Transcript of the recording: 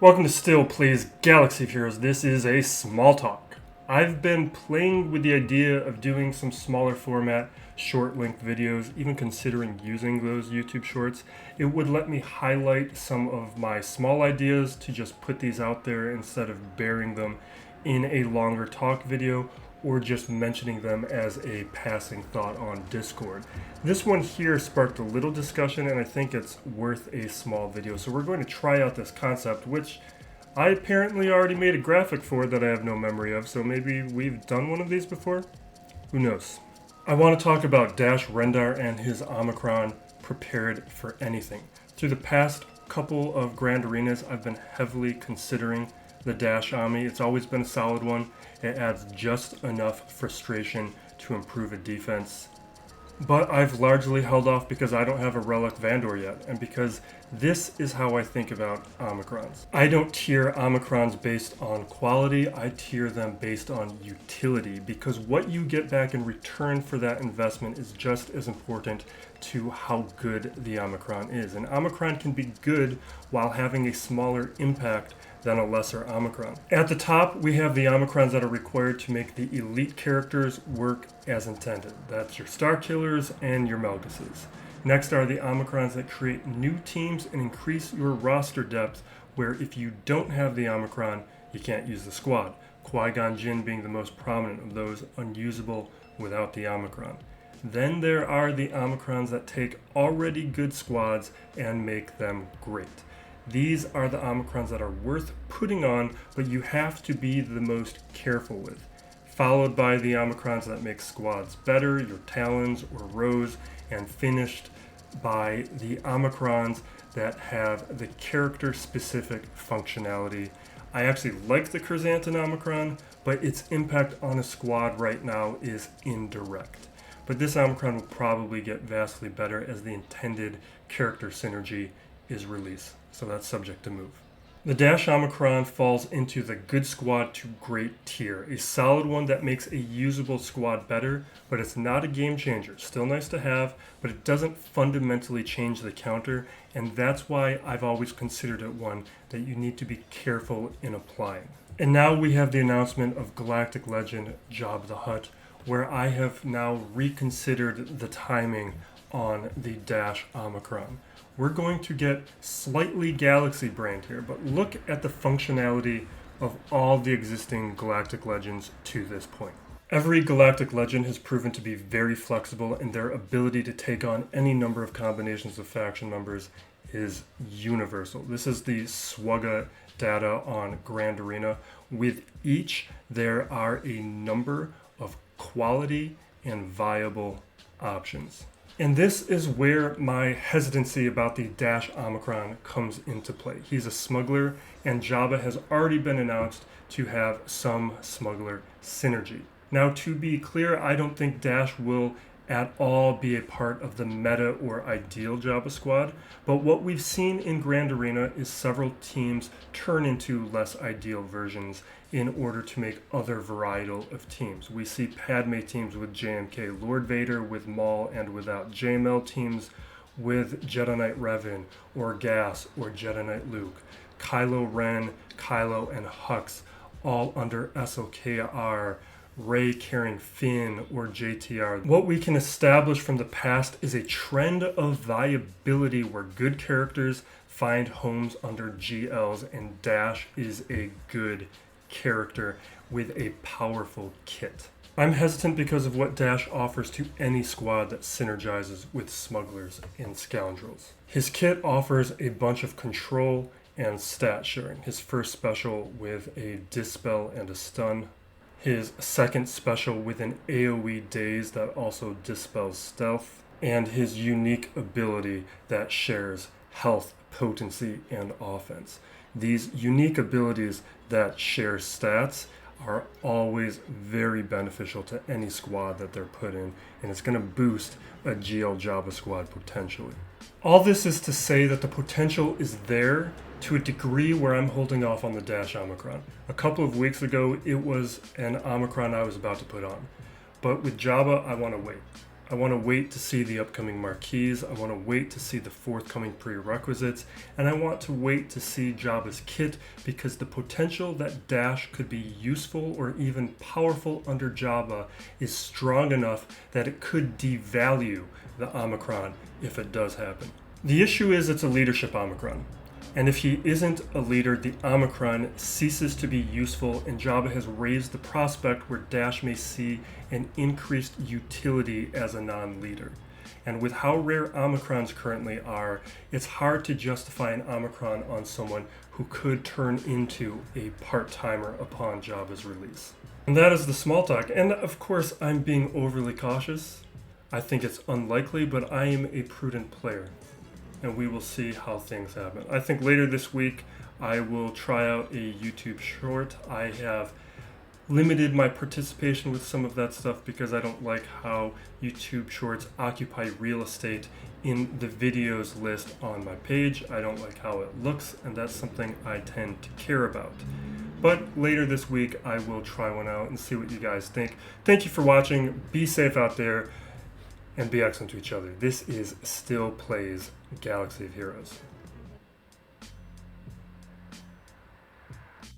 Welcome to Still Plays Galaxy of Heroes. This is a small talk. I've been playing with the idea of doing some smaller format, short length videos, even considering using those YouTube shorts. It would let me highlight some of my small ideas to just put these out there instead of burying them in a longer talk video or just mentioning them as a passing thought on Discord. This one here sparked a little discussion and I think it's worth a small video. So we're going to try out this concept, which I apparently already made a graphic for that I have no memory of, so maybe we've done one of these before? Who knows? I want to talk about Dash Rendar and his Omicron prepared for anything. Through the past couple of Grand Arenas, I've been heavily considering the Dash Omi. It's always been a solid one. It adds just enough frustration to improve a defense. But I've largely held off because I don't have a Relic Vandor yet, and because this is how I think about Omicrons. I don't tier Omicrons based on quality, I tier them based on utility, because what you get back in return for that investment is just as important to how good the Omicron is. And Omicron can be good while having a smaller impact than a lesser Omicron. At the top, we have the Omicrons that are required to make the elite characters work as intended. That's your Star Killers and your Melguses. Next are the Omicrons that create new teams and increase your roster depth, where if you don't have the Omicron, you can't use the squad. Qui-Gon Jinn being the most prominent of those unusable without the Omicron. Then there are the Omicrons that take already good squads and make them great. These are the Omicrons that are worth putting on, but you have to be the most careful with. Followed by the Omicrons that make squads better, your Talons or Rose, and finished by the Omicrons that have the character-specific functionality. I actually like the Chrysanthemum Omicron, but its impact on a squad right now is indirect. But this Omicron will probably get vastly better as the intended character synergy is released. So that's subject to move. The Dash Omicron falls into the good squad to great tier, a solid one that makes a usable squad better, but it's not a game changer. Still nice to have, but it doesn't fundamentally change the counter, and that's why I've always considered it one that you need to be careful in applying. And now we have the announcement of Galactic Legend Jabba the Hutt, where I have now reconsidered the timing on the Dash Omicron. We're going to get slightly galaxy brained here, but look at the functionality of all the existing Galactic Legends to this point. Every Galactic Legend has proven to be very flexible, and their ability to take on any number of combinations of faction members is universal. This is the SWGOH data on Grand Arena. With each, there are a number of quality and viable options. And this is where my hesitancy about the Dash Omicron comes into play. He's a smuggler, and Jabba has already been announced to have some smuggler synergy. Now, to be clear, I don't think Dash will at all be a part of the meta or ideal Jabba squad, but what we've seen in Grand Arena is several teams turn into less ideal versions in order to make other varietal of teams. We see Padme teams with JMK Lord Vader, with Maul and without JML teams with Jedi Knight Revan, or Gas, or Jedi Knight Luke, Kylo Ren, Kylo, and Hux, all under SLKR, Rey carrying Finn or JTR. What we can establish from the past is a trend of viability where good characters find homes under GLs, and Dash is a good character with a powerful kit. I'm hesitant because of what Dash offers to any squad that synergizes with smugglers and scoundrels. His kit offers a bunch of control and stat sharing. His first special with a dispel and a stun. His second special with an AoE daze that also dispels stealth, and his unique ability that shares health, potency, and offense. These unique abilities that share stats are always very beneficial to any squad that they're put in, and it's going to boost a GL Jabba squad potentially. All this is to say that the potential is there to a degree where I'm holding off on the Dash Omicron. A couple of weeks ago, it was an Omicron I was about to put on. But with Jabba, I want to wait. I want to wait to see the upcoming marquees. I want to wait to see the forthcoming prerequisites. And I want to wait to see Jabba's kit, because the potential that Dash could be useful or even powerful under Jabba is strong enough that it could devalue the Omicron if it does happen. The issue is it's a leadership Omicron. And if he isn't a leader, the Omicron ceases to be useful, and Jabba has raised the prospect where Dash may see an increased utility as a non-leader. And with how rare Omicrons currently are, it's hard to justify an Omicron on someone who could turn into a part-timer upon Jabba's release. And that is the small talk. And of course, I'm being overly cautious. I think it's unlikely, but I am a prudent player. And we will see how things happen. I think later this week, I will try out a YouTube short. I have limited my participation with some of that stuff because I don't like how YouTube shorts occupy real estate in the videos list on my page. I don't like how it looks, and that's something I tend to care about. But later this week, I will try one out and see what you guys think. Thank you for watching. Be safe out there, and be excellent to each other. This is Still Plays Galaxy of Heroes.